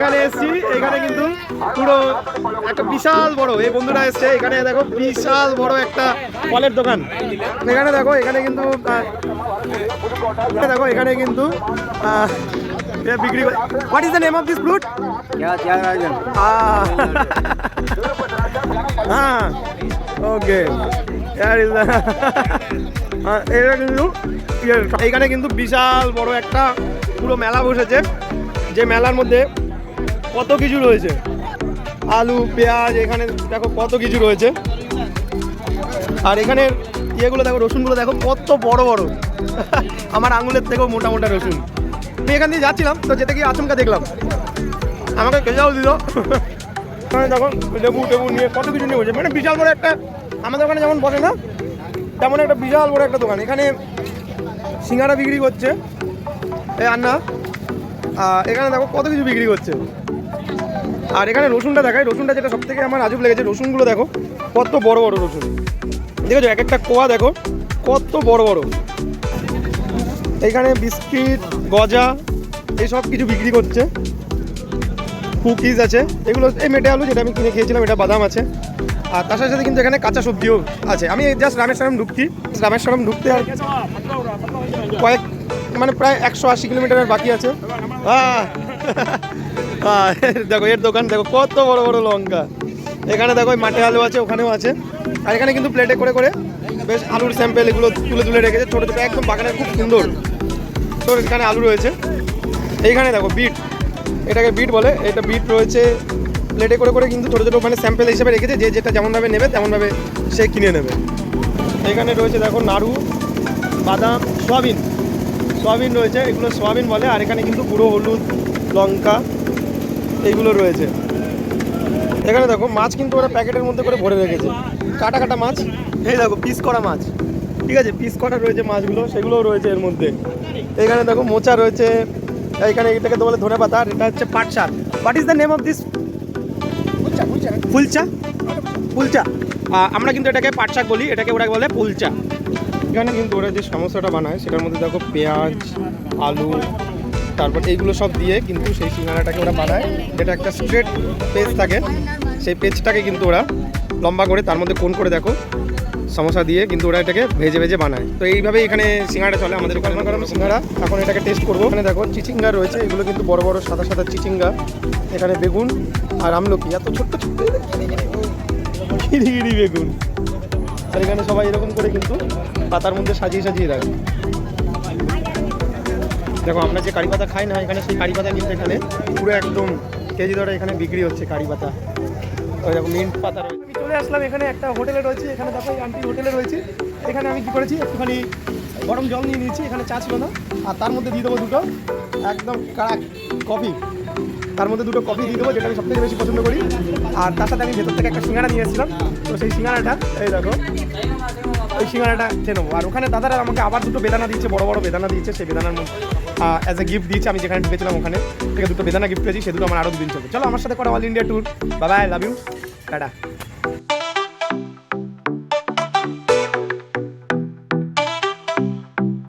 এখানে এসেছি, এখানে কিন্তু পুরো একটা বিশাল বড়, এই বন্ধুরা এসছে, এখানে দেখো বিশাল বড় একটা ফলের দোকান। এখানে দেখো, এখানে কিন্তু এখানে কিন্তু বিক্রি করে। What is the name of this fruit? হ্যাঁ, ওকে। এটা কিন্তু এইখানে কিন্তু বিশাল বড় একটা পুরো মেলা বসেছে, যে মেলার মধ্যে কত কিছু রয়েছে, আলু পেঁয়াজ, এখানে দেখো কত কিছু রয়েছে। আর এখানে ইয়েগুলো দেখো, রসুনগুলো দেখো কত বড় বড়, আমার আঙুলের থেকেও মোটা মোটা রসুন। আমি এখান দিয়ে যাচ্ছিলাম, তো যেতে গিয়ে আচমকা দেখলাম, আমাকে কেজাও দিল। দেখো লেবু টেবু নিয়ে কত কিছু নিয়ে বসে, মানে বিশাল বড় একটা, আমাদের ওখানে যেমন বসে না তেমন একটা বিশাল বড় একটা দোকান। এখানে সিঙ্গারা বিক্রি করছে এই আন্না, এখানে দেখো কত কিছু বিক্রি করছে। আর এখানে রসুনটা দেখায়, রসুনটা যেটা সব থেকে আমার আজব লেগেছে, রসুনগুলো দেখো কত বড় বড় রসুন, দেখেছো এক একটা কোয়া দেখো কত বড় বড়। এইখানে বিস্কিট গজা এই সব কিছু বিক্রি করছে, কুকিজ আছে, এগুলো এই মেটে আলু যেটা আমি কিনে খেয়েছিলাম, এটা বাদাম আছে। আর তার সাথে সাথে কিন্তু এখানে কাঁচা সবজিও আছে। আমি জাস্ট রামেশ্বরম ঢুকছি, রামেশ্বরম ঢুকতে আর কয়েক মানে প্রায় 180 কিলোমিটারের বাকি আছে। দেখো এর দোকান দেখো কত বড় বড় লঙ্কা, এখানে দেখো মাঠে আলু আছে, ওখানেও আছে। আর এখানে কিন্তু প্লেটে করে করে বেশ আলুর স্যাম্পেল এগুলো তুলে তুলে রেখেছে, ছোটো ছোটো একদম বাগানের, খুব সুন্দর। তো এখানে আলু রয়েছে, এইখানে দেখো বিট, এটাকে বিট বলে, এটা বিট রয়েছে প্লেটে করে করে কিন্তু ছোটো ছোটো মানে স্যাম্পেল হিসেবে রেখেছে, যে যেটা যেমনভাবে নেবে তেমনভাবে সে কিনে নেবে। এখানে রয়েছে দেখো নাড়ু, বাদাম, সোয়াবিন রয়েছে, এগুলো সোয়াবিন বলে। আর এখানে কিন্তু গুঁড়ো হলুদ, লঙ্কা এইগুলো রয়েছে। এখানে দেখো মাছ কিন্তু ওরা প্যাকেটের মধ্যে করে ভরে রেখেছে, কাটা কাটা মাছ, এই দেখো পিস করা মাছ, ঠিক আছে, পিস করা রয়েছে মাছগুলো, সেগুলোও রয়েছে এর মধ্যে। এখানে দেখো মোচা রয়েছে, এখানে এটাকে তো বলে ধনে পাতা, আর এটা হচ্ছে পাট শাক। What is the name of this? ফুলচা। আমরা কিন্তু এটাকে পাট শাক বলি, এটাকে ওরা বলে ফুলচা। এখানে কিন্তু ওরা যে সমোসাটা বানায় সেটার মধ্যে দেখো পেঁয়াজ, আলু, তারপর এইগুলো সব দিয়ে কিন্তু সেই সিঙ্গারাটাকে ওরা বানায়, যেটা একটা স্ট্রেট পেজ থাকে, সেই পেজটাকে কিন্তু ওরা লম্বা করে তার মধ্যে কোণ করে দেখো সমোসা দিয়ে কিন্তু ওরা এটাকে ভেজে ভেজে বানায়। তো এইভাবেই এখানে সিঙ্গারা চলে আমাদের ওখানে। কারণ সিঙ্গারা এখন এটাকে টেস্ট করবো। এখানে দেখো চিচিঙ্গা রয়েছে, এগুলো কিন্তু বড় বড় সাদা সাদা চিচিঙ্গা। এখানে বেগুন আর আমলকি, এত ছোট্ট ছোট্ট গিরি বেগুন। আর এখানে সবাই এরকম করে কিন্তু পাতার মধ্যে সাজিয়ে সাজিয়ে রাখে। দেখো আমরা যে কারি পাতা খাই না, এখানে সেই কারি পাতা কিন্তু এখানে পুরো একদম কেজি ধরে এখানে বিক্রি হচ্ছে কারি পাতা। ওই দেখো মিন্ট পাতা রয়েছে। আমি চলে আসলাম এখানে একটা হোটেলে রয়েছে, এখানে দেখো এই আন্টি হোটেলে রয়েছে। এখানে আমি কী করেছি, একটুখানি গরম জল নিয়ে নিয়েছি, এখানে চা ছিল না, আর তার মধ্যে দিয়ে দেবো দুটো একদম কাড়াক কফি, তার মধ্যে দুটো কফি দিয়ে দেবো, যেটা আমি সবথেকে বেশি পছন্দ করি। আর তার সাথে আমি ভেতর থেকে একটা সিঙ্গারা নিয়ে এসেছিলাম, তো সেই সিঙ্গারাটা এই দেখো, ওই সিঙ্গারাটা খেয়ে নেবো। আর ওখানে দাদারা আমাকে আবার দুটো বেদানা দিয়েছে, বড় বড় বেদানা দিয়েছে, সেই বেদানার মধ্যে অ্যাজ এ গিফট দিয়েছে। আমি যেখানে ঢুকেছিলাম ওখানে থেকে দুটো বেদানা গিফট পেয়েছি, সে দুটো আমার আরও দুদিন চলবে। চলো আমার সাথে করা all India tour. Bye bye, love you, tata.